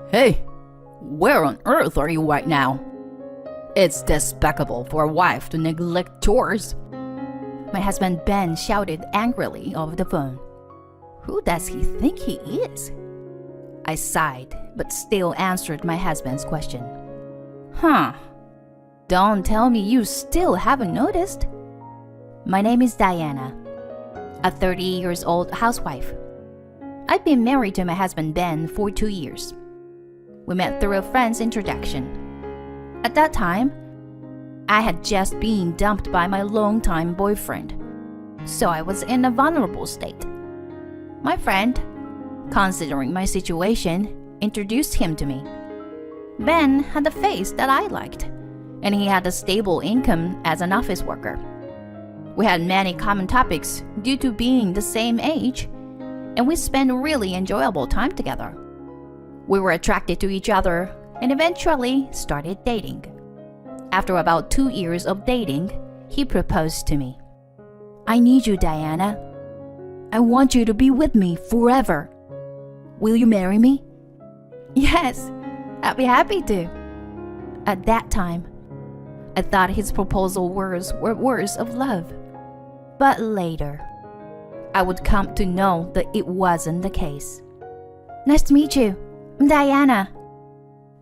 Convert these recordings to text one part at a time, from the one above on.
Hey, where on earth are you right now? It's despicable for a wife to neglect chores. My husband Ben shouted angrily over the phone. Who does he think he is? I sighed, but still answered my husband's question. Don't tell me you still haven't noticed. My name is Diana, a 30-year-old housewife. I've been married to my husband Ben for 2 years. We met through a friend's introduction. At that time, I had just been dumped by my longtime boyfriend, so I was in a vulnerable state. My friend, considering my situation, introduced him to me. Ben had a face that I liked, and he had a stable income as an office worker. We had many common topics due to being the same age, and we spent really enjoyable time together. We were attracted to each other and eventually started dating. After about 2 years of dating, he proposed to me. I need you, Diana. I want you to be with me forever. Will you marry me? Yes, I'd be happy to. At that time, I thought his proposal words were words of love. But later, I would come to know that it wasn't the case. Nice to meet you. I'm Diana.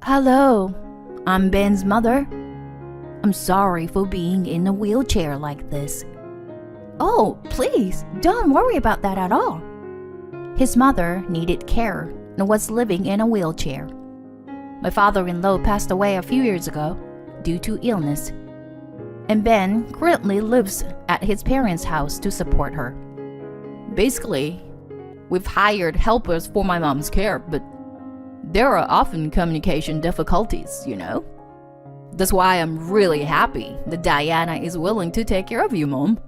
Hello, I'm Ben's mother. I'm sorry for being in a wheelchair like this. Oh, please, don't worry about that at all. His mother needed care and was living in a wheelchair. My father-in-law passed away a few years ago due to illness, and Ben currently lives at his parents' house to support her. Basically, we've hired helpers for my mom's care, but there are often communication difficulties, you know? That's why I'm really happy that Diana is willing to take care of you, Mom.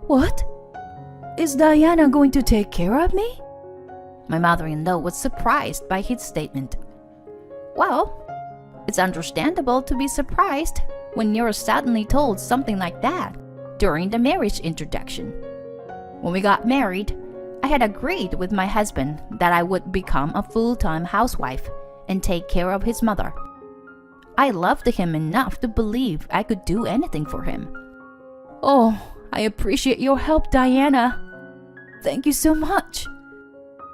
What? Is Diana going to take care of me? My mother-in-law was surprised by his statement. Well, it's understandable to be surprised when you're suddenly told something like that during the marriage introduction. When we got married, I had agreed with my husband that I would become a full-time housewife and take care of his mother. I loved him enough to believe I could do anything for him. Oh, I appreciate your help, Diana. Thank you so much.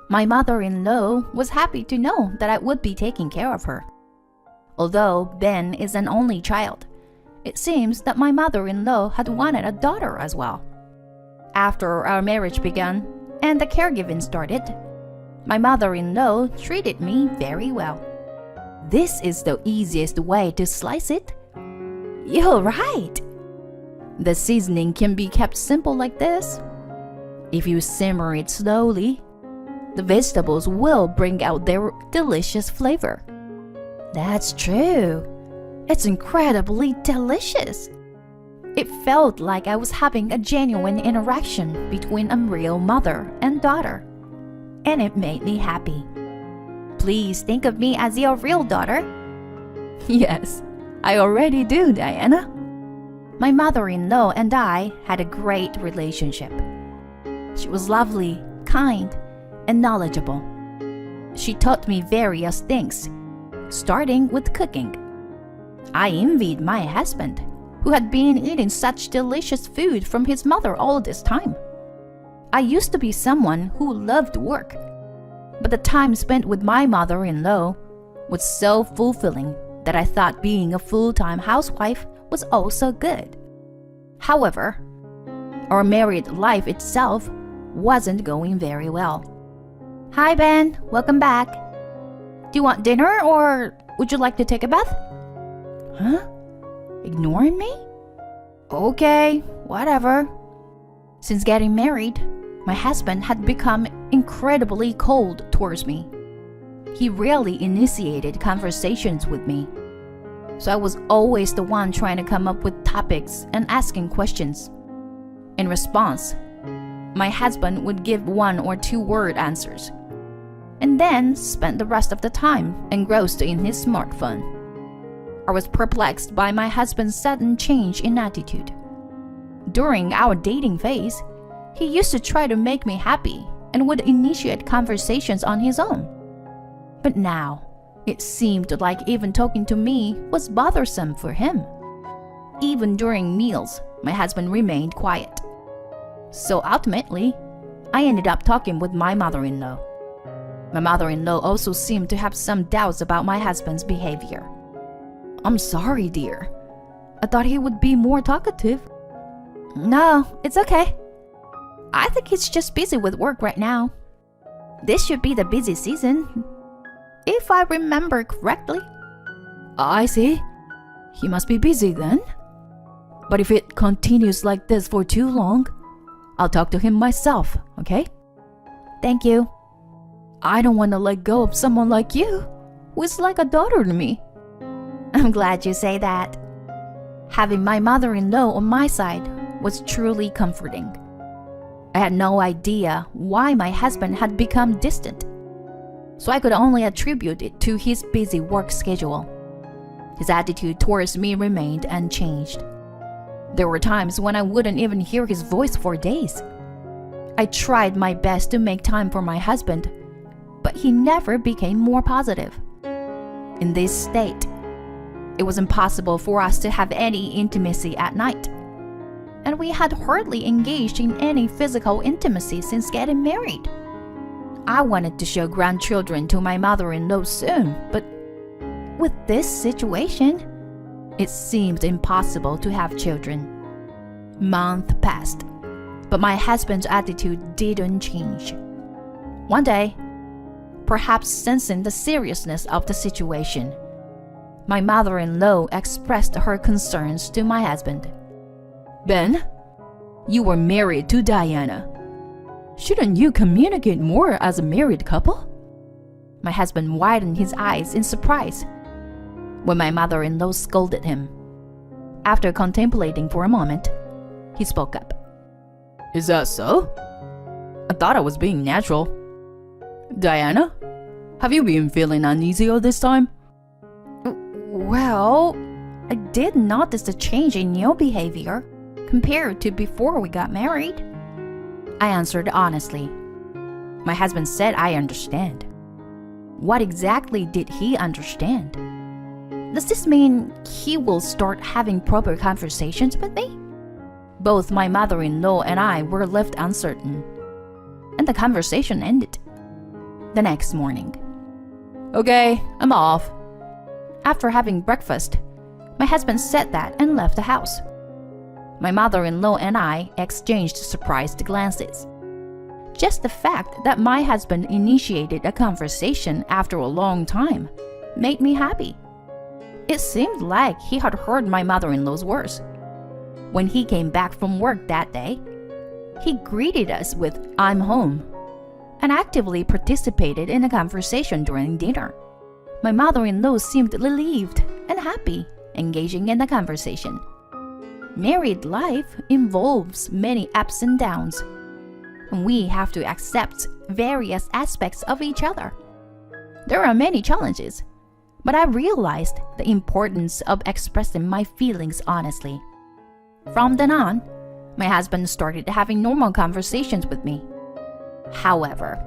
My mother-in-law was happy to know that I would be taking care of her. Although Ben is an only child, it seems that my mother-in-law had wanted a daughter as well. After our marriage began and the caregiving started, my mother-in-law treated me very well. This is the easiest way to slice it. You're right. The seasoning can be kept simple like this. If you simmer it slowly, the vegetables will bring out their delicious flavor. That's true. It's incredibly delicious. It felt like I was having a genuine interaction between a real mother and daughter, and it made me happy. Please think of me as your real daughter. Yes, I already do, Diana. My mother-in-law and I had a great relationship. She was lovely, kind, and knowledgeable. She taught me various things, starting with cooking. I envied my husband, who had been eating such delicious food from his mother all this time. I used to be someone who loved work, but the time spent with my mother-in-law was so fulfilling that I thought being a full-time housewife was also good. However, our married life itself wasn't going very well. Hi, Ben. Welcome back. Do you want dinner or would you like to take a bath? Huh? Ignoring me? Okay, whatever. Since getting married, my husband had become incredibly cold towards me. He rarely initiated conversations with me, so I was always the one trying to come up with topics and asking questions. In response, my husband would give 1 or 2 word answers, and then spend the rest of the time engrossed in his smartphone. I was perplexed by my husband's sudden change in attitude. During our dating phase, he used to try to make me happy and would initiate conversations on his own. But now, It seemed like even talking to me was bothersome for him. Even during meals, my husband remained quiet. So ultimately, I ended up talking with my mother-in-law. My mother-in-law also seemed to have some doubts about my husband's behavior. I'm sorry, dear. I thought he would be more talkative. No, it's okay. I think he's just busy with work right now. This should be the busy season, if I remember correctly. I see. He must be busy then. But if it continues like this for too long, I'll talk to him myself, okay? Thank you. I don't want to let go of someone like you, who is like a daughter to me. I'm glad you say that. Having my mother-in-law on my side was truly comforting. I had no idea why my husband had become distant, so I could only attribute it to his busy work schedule. His attitude towards me remained unchanged. There were times when I wouldn't even hear his voice for days. I tried my best to make time for my husband, but he never became more positive. In this state, it was impossible for us to have any intimacy at night, and we had hardly engaged in any physical intimacy since getting married. I wanted to show grandchildren to my mother-in-law soon, but with this situation, it seemed impossible to have children. Months passed, but my husband's attitude didn't change. One day, perhaps sensing the seriousness of the situation, my mother-in-law expressed her concerns to my husband. Ben, you were married to Diana. Shouldn't you communicate more as a married couple? My husband widened his eyes in surprise when my mother-in-law scolded him. After contemplating for a moment, he spoke up. Is that so? I thought I was being natural. Diana, have you been feeling uneasy all this time? Well, I did notice a change in your behavior compared to before we got married. I answered honestly. My husband said I understand. What exactly did he understand? Does this mean he will start having proper conversations with me? Both my mother-in-law and I were left uncertain, and the conversation ended. The next morning. Okay, I'm off. After having breakfast, my husband said that and left the house. My mother-in-law and I exchanged surprised glances. Just the fact that my husband initiated a conversation after a long time made me happy. It seemed like he had heard my mother-in-law's words. When he came back from work that day, he greeted us with "I'm home" and actively participated in a conversation during dinner. My mother-in-law seemed relieved and happy, engaging in the conversation. Married life involves many ups and downs, and we have to accept various aspects of each other. There are many challenges, but I realized the importance of expressing my feelings honestly. From then on, my husband started having normal conversations with me. However,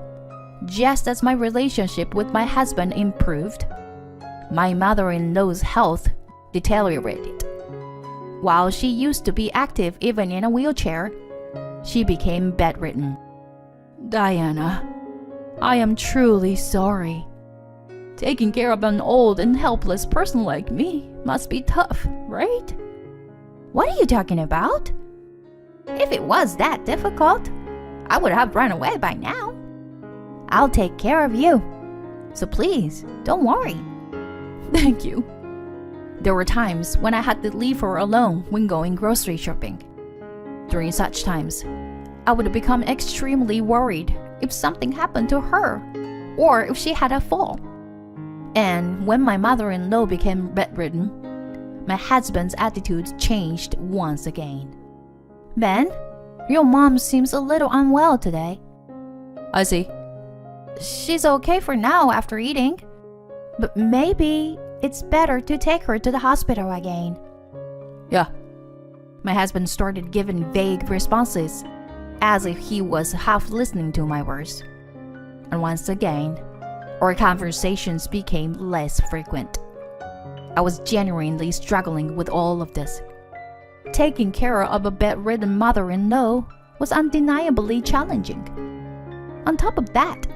just as my relationship with my husband improved, my mother-in-law's health deteriorated. While she used to be active even in a wheelchair, she became bedridden. Diana, I am truly sorry. Taking care of an old and helpless person like me must be tough, right? What are you talking about? If it was that difficult, I would have run away by now. I'll take care of you, so please don't worry. Thank you. There were times when I had to leave her alone when going grocery shopping. During such times, I would become extremely worried if something happened to her or if she had a fall. And when my mother-in-law became bedridden, my husband's attitude changed once again. Ben, your mom seems a little unwell today. I see. She's okay for now after eating, but maybe it's better to take her to the hospital again. Yeah. My husband started giving vague responses, as if he was half listening to my words. And once again, Our conversations became less frequent. I was genuinely struggling with all of this. Taking care of a bedridden mother-in-law was undeniably challenging. On top of that,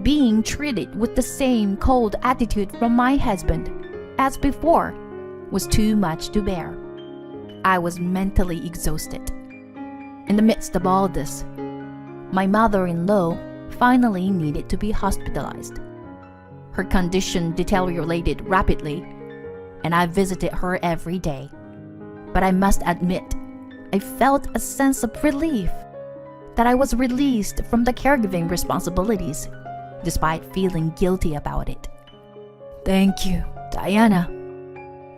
being treated with the same cold attitude from my husband as before was too much to bear. I was mentally exhausted. In the midst of all this, my mother-in-law finally needed to be hospitalized. Her condition deteriorated rapidly, and I visited her every day. But I must admit, I felt a sense of relief that I was released from the caregiving responsibilities, despite feeling guilty about it. Thank you, Diana.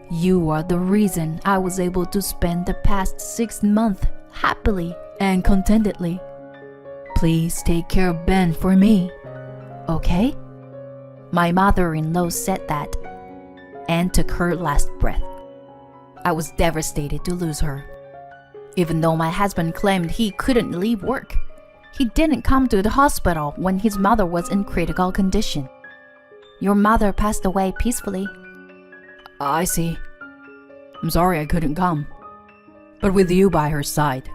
You are the reason I was able to spend the past 6 months happily and contentedly. Please take care of Ben for me, okay? My mother-in-law said that and took her last breath. I was devastated to lose her. Even though my husband claimed he couldn't leave work, he didn't come to the hospital when his mother was in critical condition. Your mother passed away peacefully. I see. I'm sorry I couldn't come. But with you by her side,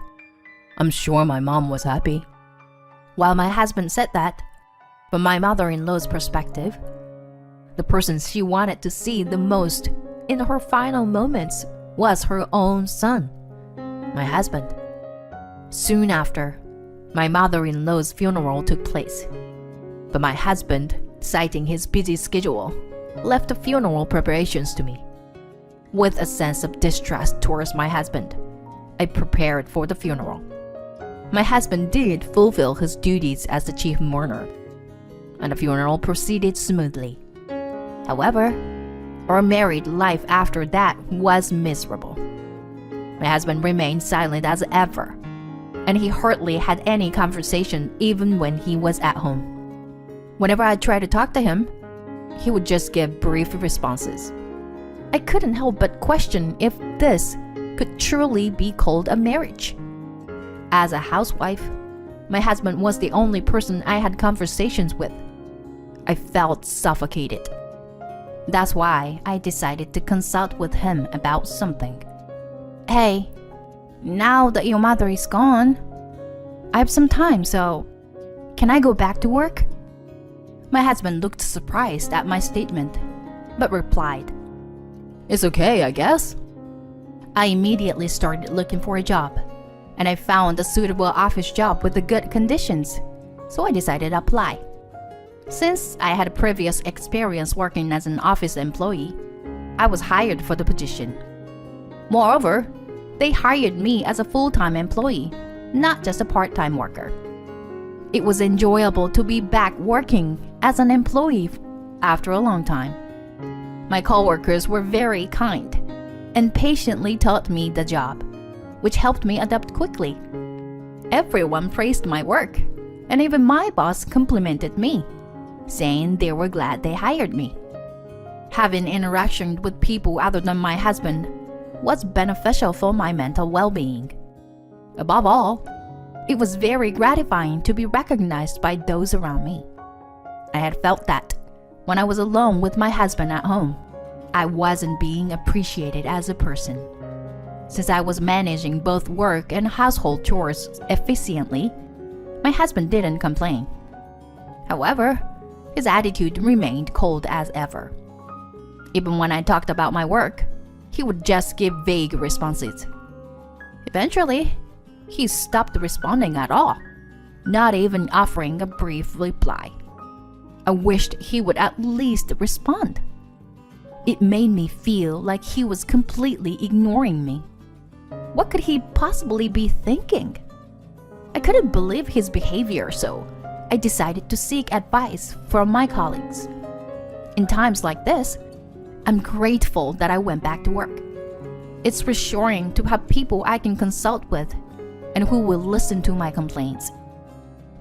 I'm sure my mom was happy. While my husband said that, from my mother-in-law's perspective, the person she wanted to see the most in her final moments was her own son, my husband. Soon after, my mother-in-law's funeral took place. But my husband, citing his busy schedule, left the funeral preparations to me. With a sense of distrust towards my husband, I prepared for the funeral. My husband did fulfill his duties as the chief mourner, and the funeral proceeded smoothly. However, our married life after that was miserable. My husband remained silent as ever, and he hardly had any conversation even when he was at home. Whenever I tried to talk to him, he would just give brief responses. I couldn't help but question if this could truly be called a marriage. As a housewife, my husband was the only person I had conversations with. I felt suffocated. That's why I decided to consult with him about something. Hey, now that your mother is gone, I have some time, so can I go back to work? My husband looked surprised at my statement, but replied, It's okay, I guess. I immediately started looking for a job, and I found a suitable office job with the good conditions, so I decided to apply. Since I had previous experience working as an office employee, I was hired for the position. Moreover, they hired me as a full-time employee, not just a part-time worker. It was enjoyable to be back working as an employee after a long time. My coworkers were very kind and patiently taught me the job, which helped me adapt quickly. Everyone praised my work, and even my boss complimented me, saying they were glad they hired me. Having interaction with people other than my husband was beneficial for my mental well-being. Above all, it was very gratifying to be recognized by those around me. I had felt that when I was alone with my husband at home, I wasn't being appreciated as a person. Since I was managing both work and household chores efficiently, my husband didn't complain. However, his attitude remained cold as ever. Even when I talked about my work, he would just give vague responses. Eventually, he stopped responding at all, not even offering a brief reply. I wished he would at least respond. It made me feel like he was completely ignoring me. What could he possibly be thinking? I couldn't believe his behavior, so I decided to seek advice from my colleagues. In times like this, I'm grateful that I went back to work. It's reassuring to have people I can consult with and who will listen to my complaints.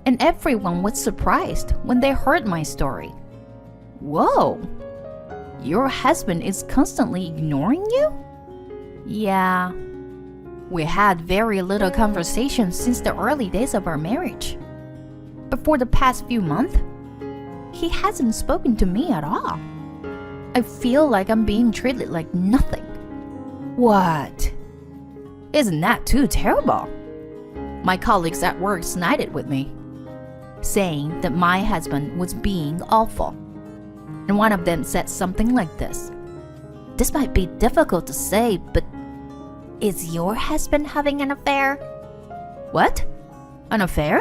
And everyone was surprised when they heard my story. Whoa! Your husband is constantly ignoring you? Yeah. We had very little conversation since the early days of our marriage. But for the past few months, he hasn't spoken to me at all. I feel like I'm being treated like nothing. What? Isn't that too terrible? My colleagues at work snided with me, Saying that my husband was being awful. And one of them said something like this. This might be difficult to say, but is your husband having an affair? What? An affair?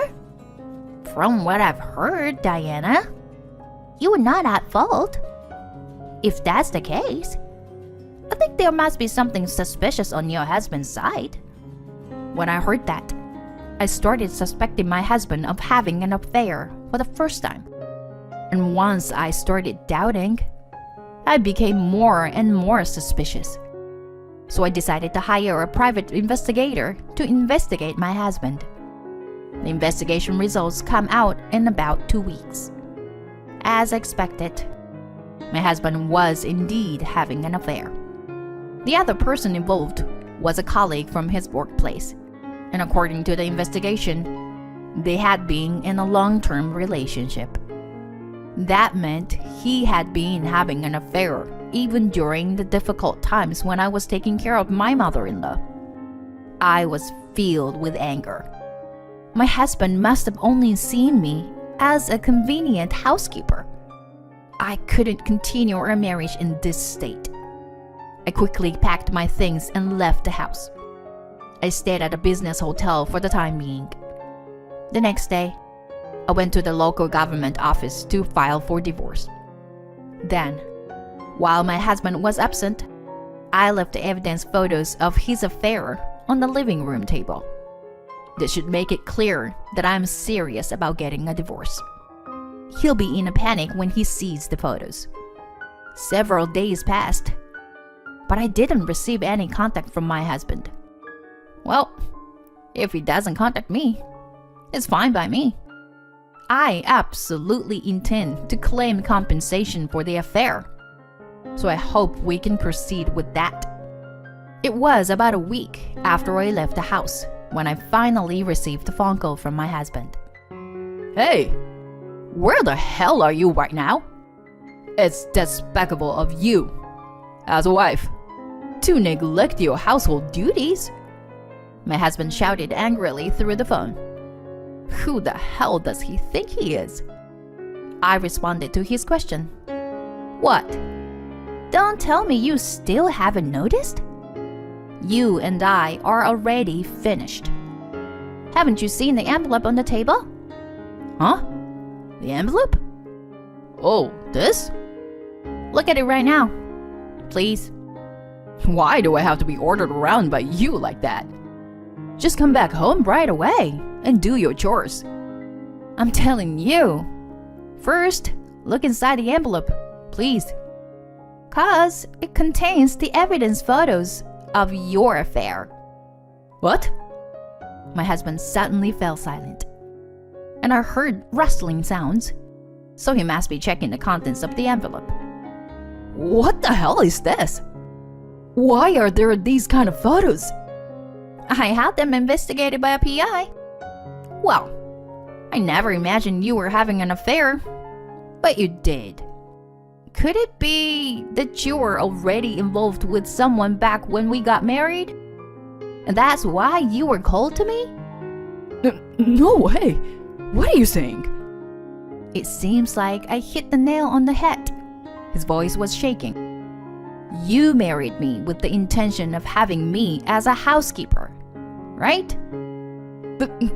From what I've heard, Diana, you were not at fault. If that's the case, I think there must be something suspicious on your husband's side. When I heard that, I started suspecting my husband of having an affair for the first time. And once I started doubting, I became more and more suspicious. So I decided to hire a private investigator to investigate my husband. The investigation results come out in about 2 weeks. As expected, my husband was indeed having an affair. The other person involved was a colleague from his workplace, and according to the investigation, they had been in a long-term relationship. That meant he had been having an affair even during the difficult times when I was taking care of my mother-in-law. I was filled with anger. My husband must have only seen me as a convenient housekeeper. I couldn't continue our marriage in this state. I quickly packed my things and left the house. I stayed at a business hotel for the time being. The next day, I went to the local government office to file for divorce. Then, while my husband was absent, I left the evidence photos of his affair on the living room table. This should make it clear that I'm serious about getting a divorce. He'll be in a panic when he sees the photos. Several days passed, but I didn't receive any contact from my husband. Well, if he doesn't contact me, it's fine by me. I absolutely intend to claim compensation for the affair, so I hope we can proceed with that. It was about a week after I left the house when I finally received a phone call from my husband. Hey, where the hell are you right now? It's despicable of you, as a wife, to neglect your household duties. My husband shouted angrily through the phone. Who the hell does he think he is? I responded to his question. What? Don't tell me you still haven't noticed? You and I are already finished. Haven't you seen the envelope on the table? Huh? The envelope? Oh, this? Look at it right now. Please. Why do I have to be ordered around by you like that? Just come back home right away and do your chores. I'm telling you. First, look inside the envelope, please. 'Cause it contains the evidence photos of your affair. What? My husband suddenly fell silent, and I heard rustling sounds, so he must be checking the contents of the envelope. What the hell is this? Why are there these kind of photos? I had them investigated by a PI. Well, I never imagined you were having an affair, but you did. Could it be that you were already involved with someone back when we got married? And that's why you were cold to me? No way! What are you saying? It seems like I hit the nail on the head. His voice was shaking. You married me with the intention of having me as a housekeeper, right?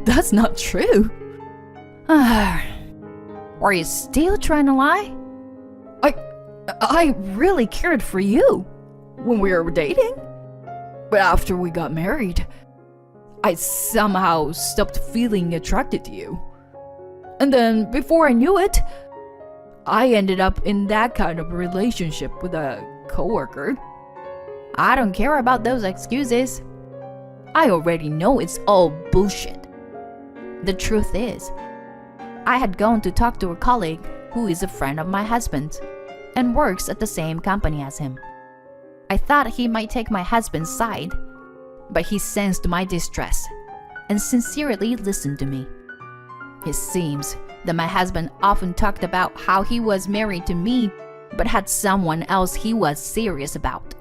That's not true. Are you still trying to lie? I really cared for you when we were dating. But after we got married, I somehow stopped feeling attracted to you. And then before I knew it, I ended up in that kind of relationship with a coworker. I don't care about those excuses. I already know it's all bullshit. The truth is, I had gone to talk to a colleague who is a friend of my husband's and works at the same company as him. I thought he might take my husband's side, but he sensed my distress and sincerely listened to me. It seems that my husband often talked about how he was married to me but had someone else he was serious about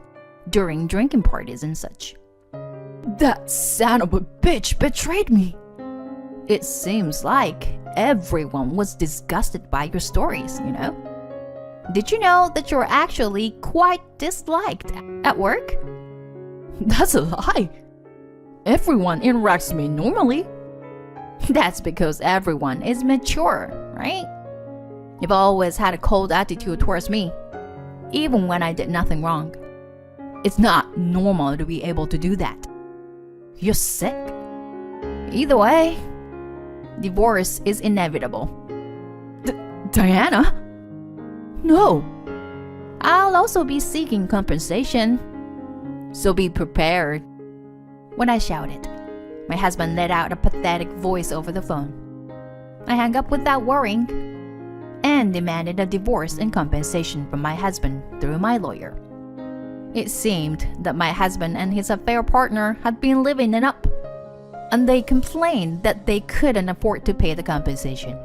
during drinking parties and such. That son of a bitch betrayed me. It seems like everyone was disgusted by your stories, you know? Did you know that you're actually quite disliked at work? That's a lie. Everyone interacts with me normally. That's because everyone is mature, right? You've always had a cold attitude towards me, even when I did nothing wrong. It's not normal to be able to do that. You're sick. Either way, divorce is inevitable. Diana? No. I'll also be seeking compensation, so be prepared. When I shouted, my husband let out a pathetic voice over the phone. I hung up without worrying and demanded a divorce and compensation from my husband through my lawyer. It seemed that my husband and his affair partner had been living it up, and they complained that they couldn't afford to pay the compensation.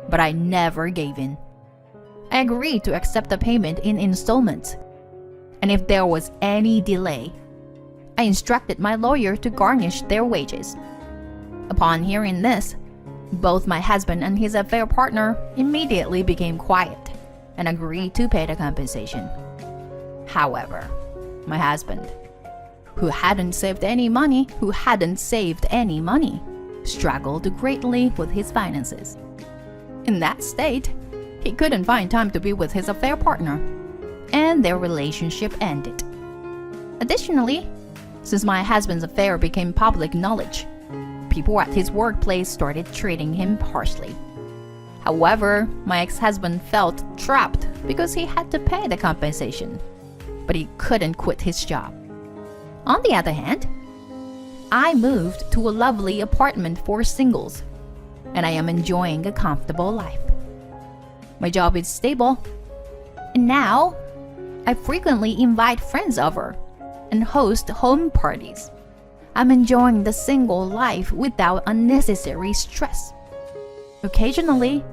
But I never gave in. I agreed to accept the payment in installments, and if there was any delay, I instructed my lawyer to garnish their wages. Upon hearing this, both my husband and his affair partner immediately became quiet and agreed to pay the compensation. However, my husband, who hadn't saved any money, struggled greatly with his finances. In that state, he couldn't find time to be with his affair partner, and their relationship ended. Additionally, since my husband's affair became public knowledge, people at his workplace started treating him harshly. However, my ex-husband felt trapped because he had to pay the compensation, but he couldn't quit his job. On the other hand, I moved to a lovely apartment for singles, and I am enjoying a comfortable life. My job is stable, and now I frequently invite friends over and host home parties. I'm enjoying the single life without unnecessary stress. Occasionally,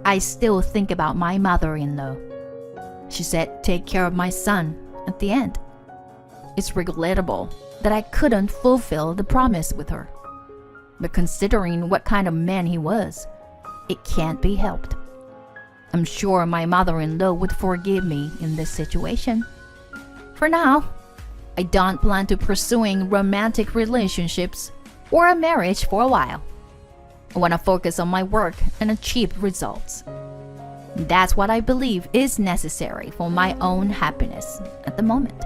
I still think about my mother-in-law. She said, "Take care of my son," at the end. It's regrettable that I couldn't fulfill the promise with her. But considering what kind of man he was, it can't be helped. I'm sure my mother-in-law would forgive me in this situation. For now, I don't plan to pursuing romantic relationships or a marriage for a while. I want to focus on my work and achieve results. That's what I believe is necessary for my own happiness at the moment.